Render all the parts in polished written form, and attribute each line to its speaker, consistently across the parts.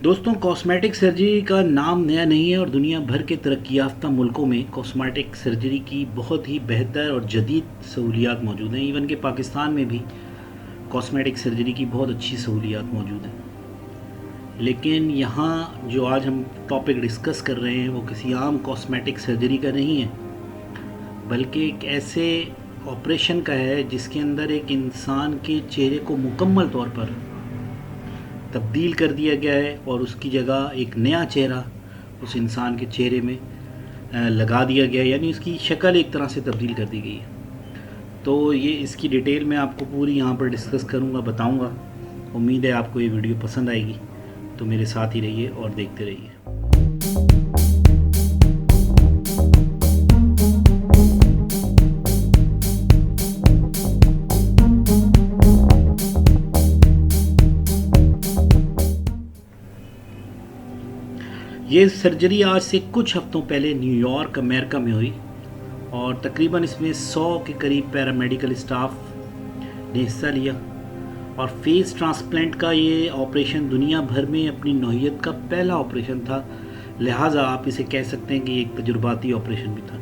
Speaker 1: دوستوں، cosmetic surgery کا نام نیا نہیں ہے اور دنیا بھر کے ترقی یافتہ ملکوں میں کاسمیٹک سرجری کی بہت ہی بہتر اور جدید سہولیات موجود ہیں۔ ایون کہ پاکستان میں بھی کاسمیٹک سرجری کی بہت اچھی سہولیات موجود ہیں، لیکن یہاں جو آج ہم ٹاپک ڈسکس کر رہے ہیں وہ کسی عام کاسمیٹک سرجری کا نہیں ہے، بلکہ ایک ایسے آپریشن کا ہے جس کے اندر ایک انسان کے چہرے کو مکمل طور پر تبدیل کر دیا گیا ہے اور اس کی جگہ ایک نیا چہرہ اس انسان کے چہرے میں لگا دیا گیا ہے، یعنی اس کی شکل ایک طرح سے تبدیل کر دی گئی ہے۔ تو یہ اس کی ڈیٹیل میں آپ کو پوری یہاں پر ڈسکس کروں گا، بتاؤں گا۔ امید ہے آپ کو یہ ویڈیو پسند آئے گی، تو میرے ساتھ ہی رہیے اور دیکھتے رہیے۔ یہ سرجری آج سے کچھ ہفتوں پہلے نیو یارک امریکہ میں ہوئی اور تقریباً اس میں 100 کے قریب پیرامیڈیکل اسٹاف نے حصہ لیا، اور فیس ٹرانسپلانٹ کا یہ آپریشن دنیا بھر میں اپنی نوعیت کا پہلا آپریشن تھا، لہٰذا آپ اسے کہہ سکتے ہیں کہ ایک تجرباتی آپریشن بھی تھا۔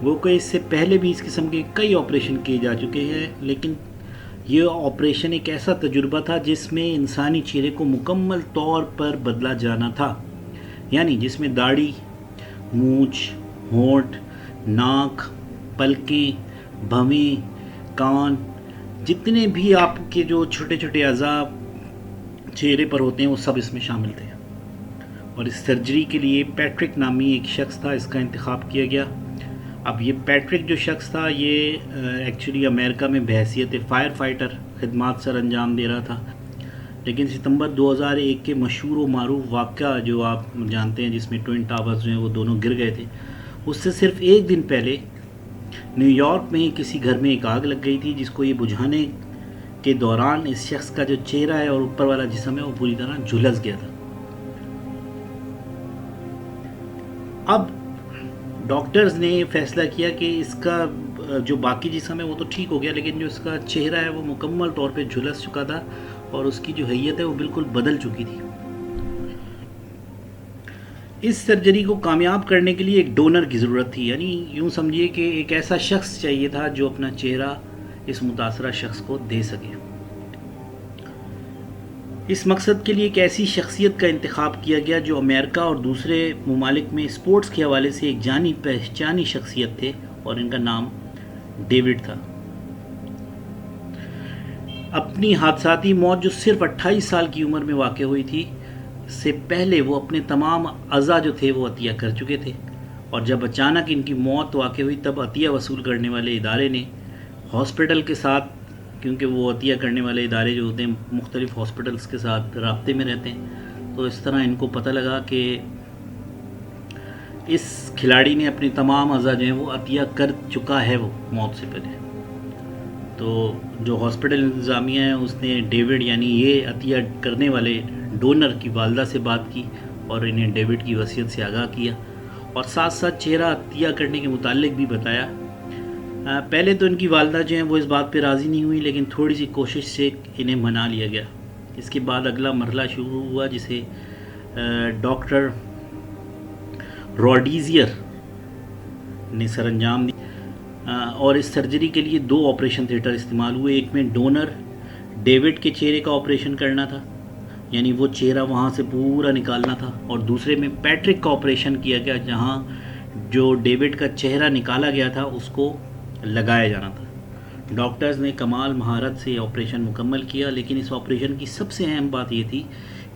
Speaker 1: وہ کہ اس سے پہلے بھی اس قسم کے کئی آپریشن کیے جا چکے ہیں، لیکن یہ آپریشن ایک ایسا تجربہ تھا جس میں انسانی چہرے کو مکمل طور پر بدلا جانا تھا، یعنی جس میں داڑھی، مونچھ، ہونٹ، ناک، پلکیں، بھویں، کان، جتنے بھی آپ کے جو چھوٹے چھوٹے اعضاء چہرے پر ہوتے ہیں وہ سب اس میں شامل تھے۔ اور اس سرجری کے لیے پیٹرک نامی ایک شخص تھا، اس کا انتخاب کیا گیا۔ اب یہ پیٹرک جو شخص تھا یہ ایکچولی امریکہ میں بحیثیت فائر فائٹر خدمات سر انجام دے رہا تھا، لیکن ستمبر 2001 کے مشہور و معروف واقعہ جو آپ جانتے ہیں جس میں ٹوئن ٹاورز جو ہیں وہ دونوں گر گئے تھے، اس سے صرف ایک دن پہلے نیو یارک میں کسی گھر میں ایک آگ لگ گئی تھی، جس کو یہ بجھانے کے دوران اس شخص کا جو چہرہ ہے اور اوپر والا جسم ہے وہ پوری طرح جھلس گیا تھا۔ اب ڈاکٹرز نے فیصلہ کیا کہ اس کا جو باقی جسم ہے وہ تو ٹھیک ہو گیا، لیکن جو اس کا چہرہ ہے وہ مکمل طور پہ جھلس چکا تھا اور اس کی جو حیت ہے وہ بالکل بدل چکی تھی۔ اس سرجری کو کامیاب کرنے کے لیے ایک ڈونر کی ضرورت تھی، یعنی یوں سمجھیے کہ ایک ایسا شخص چاہیے تھا جو اپنا چہرہ اس متاثرہ شخص کو دے سکے۔ اس مقصد کے لیے ایک ایسی شخصیت کا انتخاب کیا گیا جو امریکہ اور دوسرے ممالک میں اسپورٹس کے حوالے سے ایک جانی پہچانی شخصیت تھے، اور ان کا نام ڈیوڈ تھا۔ اپنی حادثاتی موت جو صرف 28 سال کی عمر میں واقع ہوئی تھی، سے پہلے وہ اپنے تمام اعضاء جو تھے وہ عطیہ کر چکے تھے، اور جب اچانک ان کی موت واقع ہوئی تب عطیہ وصول کرنے والے ادارے نے ہاسپٹل کے ساتھ، کیونکہ وہ عطیہ کرنے والے ادارے جو ہوتے ہیں مختلف ہاسپٹلس کے ساتھ رابطے میں رہتے ہیں، تو اس طرح ان کو پتہ لگا کہ اس کھلاڑی نے اپنی تمام اعضاء جو ہیں وہ عطیہ کر چکا ہے وہ موت سے پہلے۔ تو جو ہاسپٹل انتظامیہ ہے اس نے ڈیوڈ یعنی یہ عطیہ کرنے والے ڈونر کی والدہ سے بات کی اور انہیں ڈیوڈ کی وصیت سے آگاہ کیا، اور ساتھ ساتھ چہرہ عطیہ کرنے کے متعلق بھی بتایا۔ پہلے تو ان کی والدہ جو ہیں وہ اس بات پہ راضی نہیں ہوئی، لیکن تھوڑی سی کوشش سے انہیں منا لیا گیا۔ اس کے بعد اگلا مرحلہ شروع ہوا جسے ڈاکٹر روڈیزیئر نے سر انجام دیا، اور اس سرجری کے لیے 2 آپریشن تھیٹر استعمال ہوئے۔ ایک میں ڈونر ڈیوڈ کے چہرے کا آپریشن کرنا تھا، یعنی وہ چہرہ وہاں سے پورا نکالنا تھا، اور دوسرے میں پیٹرک کا آپریشن کیا گیا جہاں جو ڈیوڈ کا چہرہ نکالا گیا تھا اس کو لگایا جانا تھا۔ ڈاکٹرز نے کمال مہارت سے آپریشن مکمل کیا، لیکن اس آپریشن کی سب سے اہم بات یہ تھی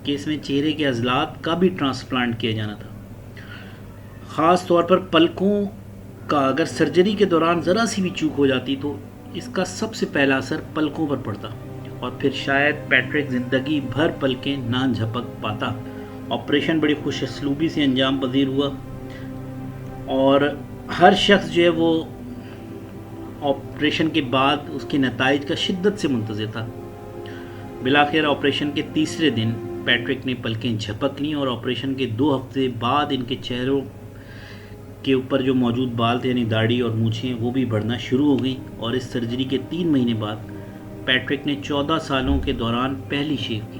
Speaker 1: کہ اس میں چہرے کے عضلات کا بھی ٹرانسپلانٹ کیا جانا تھا، خاص طور پر پلکوں کا۔ اگر سرجری کے دوران ذرا سی بھی چوک ہو جاتی تو اس کا سب سے پہلا اثر پلکوں پر پڑتا، اور پھر شاید پیٹرک زندگی بھر پلکیں نہ جھپک پاتا۔ آپریشن بڑی خوش اسلوبی سے انجام پذیر ہوا، اور ہر شخص جو ہے وہ آپریشن کے بعد اس کے نتائج کا شدت سے منتظر تھا۔ بالآخر آپریشن کے تیسرے دن پیٹرک نے پلکیں جھپک لیں، اور آپریشن کے 2 ہفتے بعد ان کے چہروں کے اوپر جو موجود بال تھے یعنی داڑھی اور مونچھیں وہ بھی بڑھنا شروع ہو گئی، اور اس سرجری کے 3 مہینے بعد پیٹرک نے 14 سالوں کے دوران پہلی شیو کی۔